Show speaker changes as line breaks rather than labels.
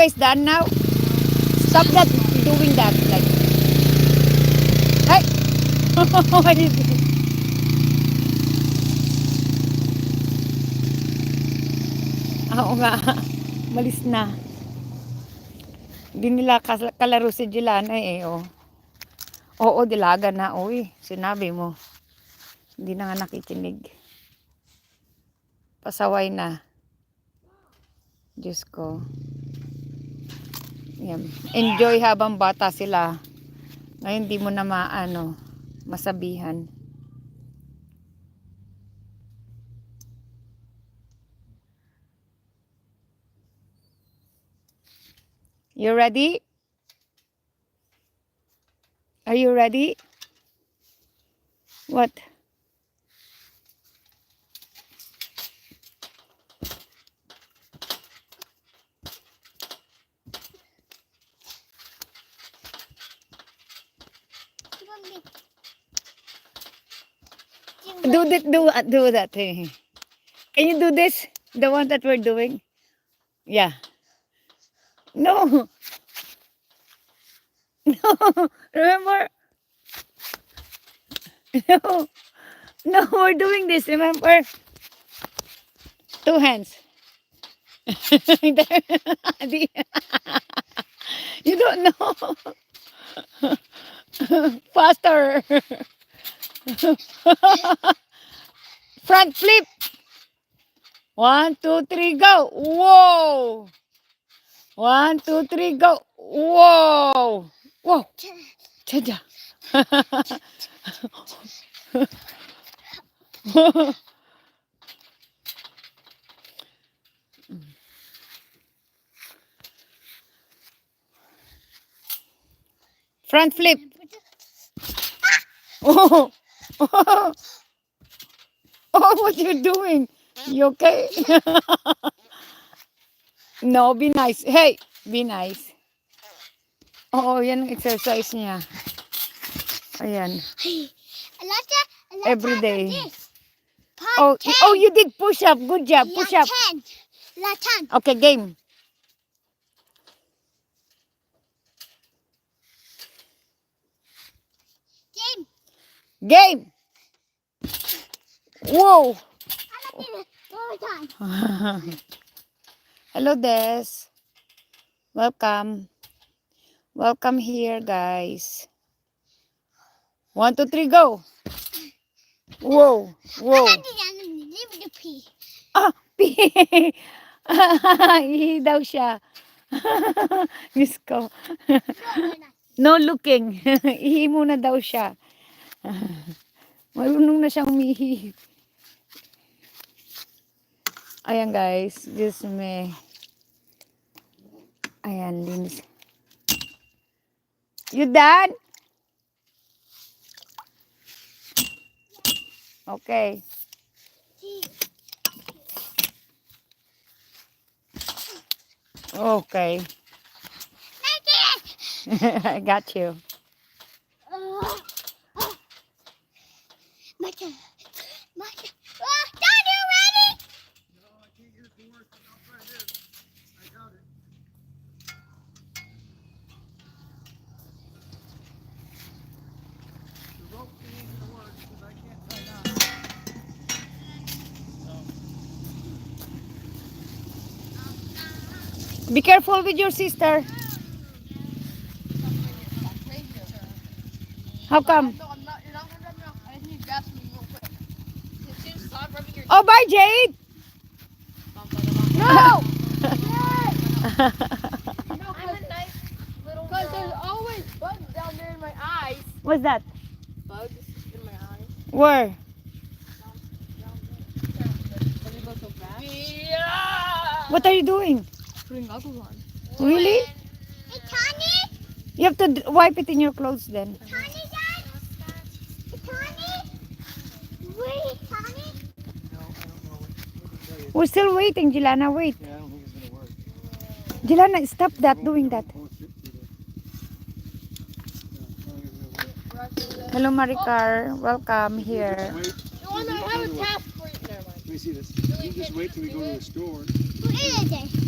guys done now? Stop that doing that. Like, hey! What is it? Oo nga. Malis na. Hindi nila kalaro si Jelana eh. Oh. Oo, dilaga na. Uy, sinabi mo. Hindi na nga nakikinig. Pasaway na. Diyos ko. Yan. Enjoy habang bata sila. Ngayon di mo na masabihan. You ready? Are you ready? What? Do that. Can you do this? The one that we're doing? Yeah. No. No. Remember? No. No, we're doing this. Remember? 2 hands. You don't know. Faster. Front flip. 1, 2, 3, go. Whoa. 1, 2, 3, go. Whoa. Whoa. Chaja. Front flip. Oh. Oh. Oh, what you doing? You okay? No, be nice. Hey, be nice. Oo, yan ang exercise niya. Ayan. Every day. Oh, you did push up. Good job. Push up. Okay, game. Game. Whoa. Hello, Des. Welcome. Welcome here, guys. 1, 2, 3, go. Whoa. Whoa. Ah, pee. Ihi daw siya. Diyos ko. No looking. Ihi muna daw siya. Marunong na siyang umihi. Ayan guys, Diyos me. Ayan, linis. You done? Okay. Okay. I got you.
Dad, you ready?
No, I can't get it to work. I'll try this. I got it. The rope thing ain't gonna work because I can't tie knots.
Be careful with your sister. How come?
No, I'm not. You're not gonna rub me off. I just need to grab something real quick. Just stop rubbing your.
Oh, bye, Jade.
No! I'm a nice little girl. Because there's always bugs down there in my eyes.
What's that?
Bugs in my eyes.
Where?
Does it go so fast? Yeah!
What are you doing?
Putting goggles on.
Really?
Hey, Tony!
You have to wipe it in your clothes then.
Tony, Dad? Tony? Wait, Tony?
No, I don't know what to tell you.
We're still waiting, Jelana. Wait.
Yeah, I don't think it's gonna work.
Jelana, stop that, doing that. Hello, Maricar. Welcome here.
Wait,
No, I have a task for you. Never mind.
let me see this. You just wait till we go to the store.
Who is it?